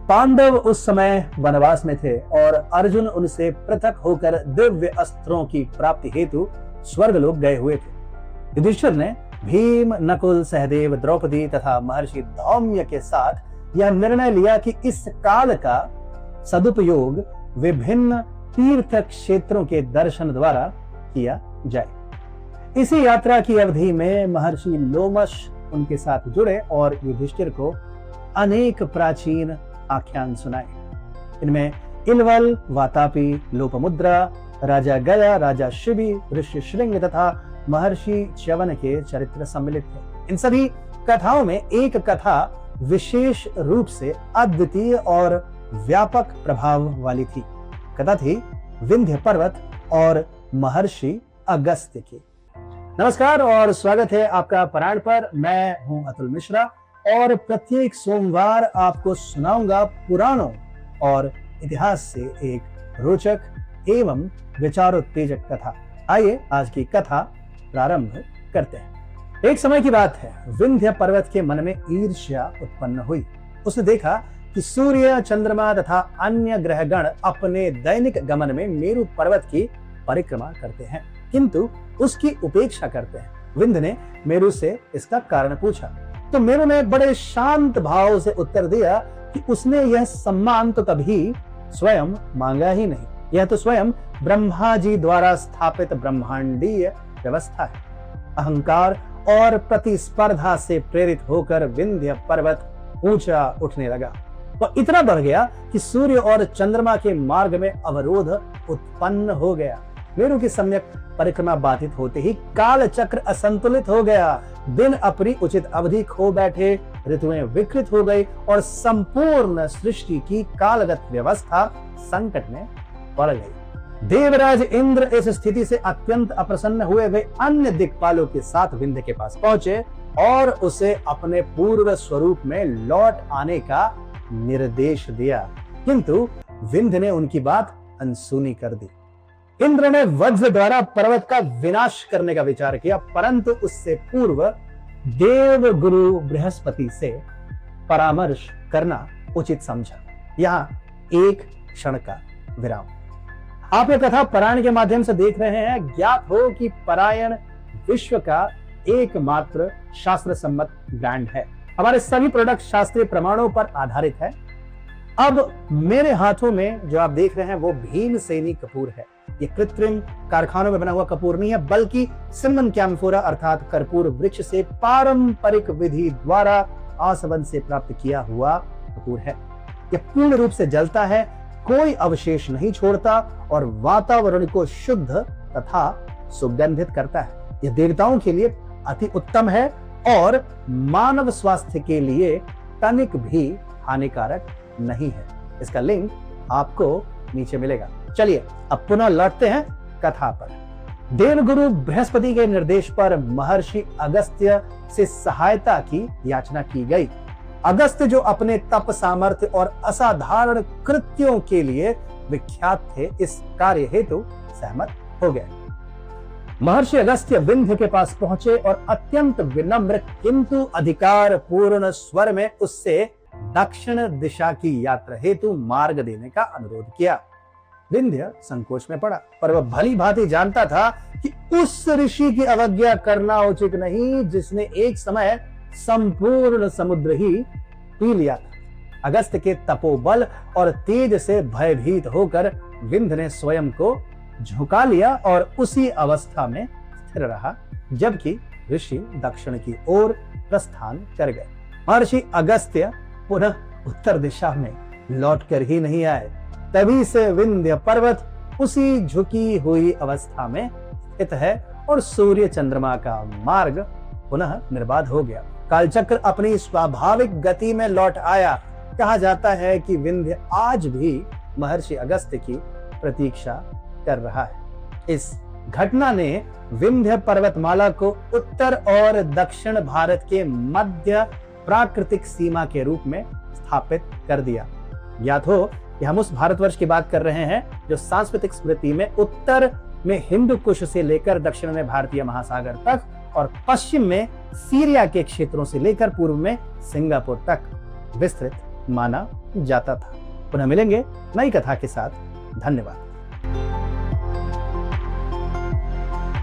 पांडव उस समय वनवास में थे और अर्जुन उनसे पृथक होकर दिव्य अस्त्रों की प्राप्ति हेतु स्वर्गलोक गए हुए थे। युधिष्ठिर ने भीम, नकुल, सहदेव, द्रौपदी तथा महर्षि धौम्य के साथ यह निर्णय लिया कि इस काल का सदुपयोग विभिन्न तीर्थ क्षेत्रों के दर्शन द्वारा किया जाए। इसी यात्रा की अवधि में महर्षि लोमश उनके साथ जुड़े और युधिष्ठिर को अनेक प्राचीन आख्यान सुनाए। इनमें इलवल, वातापी, लोपमुद्रा, राजा गया, राजा शिबी, ऋषिशृंग तथा महर्षि च्यवन के चरित्र सम्मिलित थे। इन सभी कथाओं में एक कथा विशेष रूप से अद्वितीय और व्यापक प्रभाव वाली थी। कथा थी विंध्य पर्वत और महर्षि अगस्त्य की। नमस्कार और स्वागत है आपका पारायण पर। मैं हूं अतुल मिश्रा और प्रत्येक सोमवार आपको सुनाऊंगा पुराणों और इतिहास से एक रोचक एवं विचारोत्तेजक कथा। आइए आज की कथा प्रारंभ करते हैं। एक समय की बात है, विंध्य पर्वत के मन में ईर्ष्या उत्पन्न हुई। उसने देखा कि सूर्य, चंद्रमा तथा अन्य ग्रहगण अपने दैनिक गमन में मेरु पर्वत की परिक्रमा करते हैं, किंतु उसकी उपेक्षा करते हैं। विंध्य ने मेरु से इसका कारण पूछा तो मेरु ने बड़े शांत भाव से उत्तर दिया कि उसने यह सम्मान तो कभी स्वयं मांगा ही नहीं। यह तो स्वयं ब्रह्मा जी द्वारा स्थापित ब्रह्मांडीय व्यवस्था है। अहंकार और प्रतिस्पर्धा से प्रेरित होकर विंध्य पर्वत ऊंचा उठने लगा। वह इतना बढ़ गया कि सूर्य और चंद्रमा के मार्ग में अवरोध उत्पन्न हो गया। मेरु की सम्यक परिक्रमा बाधित होते ही काल चक्र असंतुलित हो गया। दिन अपनी उचित अवधि खो बैठे, ऋतुएं विकृत हो गई और संपूर्ण सृष्टि की कालगत व्यवस्था संकट में पड़ गई। देवराज इंद्र इस स्थिति से अत्यंत अप्रसन्न हुए। वे अन्य दिक्पालों के साथ विंध्य के पास पहुंचे और उसे अपने पूर्व स्वरूप में लौट आने का निर्देश दिया, किंतु विंध्य ने उनकी बात अनसुनी कर दी। इंद्र ने वज्र द्वारा पर्वत का विनाश करने का विचार किया, परंतु उससे पूर्व देव गुरु बृहस्पति से परामर्श करना उचित समझा। यहां एक क्षण का विराम। आप यह कथा पारायण के माध्यम से देख रहे हैं। ज्ञात हो कि पारायण विश्व का एकमात्र शास्त्र सम्मत ब्रांड है। हमारे सभी प्रोडक्ट शास्त्रीय प्रमाणों पर आधारित है। अब मेरे हाथों में जो आप देख रहे हैं वो भीमसेनी कपूर है। ये कृत्रिम कारखानों में बना हुआ कपूर नहीं है, बल्कि सिमन कैम्फोरा अर्थात कर्पूर वृक्ष से पारंपरिक विधि द्वारा आसवन से प्राप्त किया हुआ कपूर है। यह पूर्ण रूप से जलता है, कोई अवशेष नहीं छोड़ता और वातावरण को शुद्ध तथा सुगंधित करता है। यह देवताओं के लिए अति उत्तम है और मानव स्वास्थ्य के लिए तनिक भी हानिकारक नहीं है। इसका लिंक आपको नीचे मिलेगा। चलिए अब पुनः लौटते हैं कथा पर। देवगुरु बृहस्पति के निर्देश पर महर्षि अगस्त्य से सहायता की याचना की गई। अगस्त्य जो अपने तप, सामर्थ्य और असाधारण कृत्यों के लिए विख्यात थे, इस कार्य हेतु सहमत हो गए। महर्षि अगस्त्य विंध्य के पास पहुंचे और अत्यंत विनम्र किंतु अधिकार पूर्ण स्वर में उससे दक्षिण दिशा की यात्रा हेतु मार्ग देने का अनुरोध किया। विंध्य संकोच में पड़ा, पर वह भली भांति जानता था कि उस ऋषि की अवज्ञा करना उचित नहीं जिसने एक समय संपूर्ण समुद्र ही पी लिया था। अगस्त्य के तपोबल और तेज से भयभीत होकर विंध्य ने स्वयं को झुका लिया और उसी अवस्था में स्थिर रहा, जबकि ऋषि दक्षिण की ओर प्रस्थान कर गए। महर्षि अगस्त्य पुनः उत्तर दिशा में लौटकर ही नहीं आए। तभी से विंध्य पर्वत उसी झुकी हुई अवस्था में स्थित है और सूर्य चंद्रमा का मार्ग पुनः निर्बाध हो गया। कालचक्र अपनी स्वाभाविक गति में लौट आया। कहा जाता है कि विंध्य आज भी महर्षि अगस्त्य की प्रतीक्षा कर रहा है। इस घटना ने विंध्य पर्वतमाला को उत्तर और दक्षिण भारत के मध्य प्राकृतिक सीमा के रूप में स्थापित कर दिया। याद हो कि हम उस भारतवर्ष की बात कर रहे हैं जो सांस्कृतिक स्मृति में उत्तर में हिंदू कुश से लेकर दक्षिण में भारतीय महासागर तक और पश्चिम में सीरिया के क्षेत्रों से लेकर पूर्व में सिंगापुर तक विस्तृत माना जाता था। पुनः मिलेंगे नई कथा के साथ। धन्यवाद।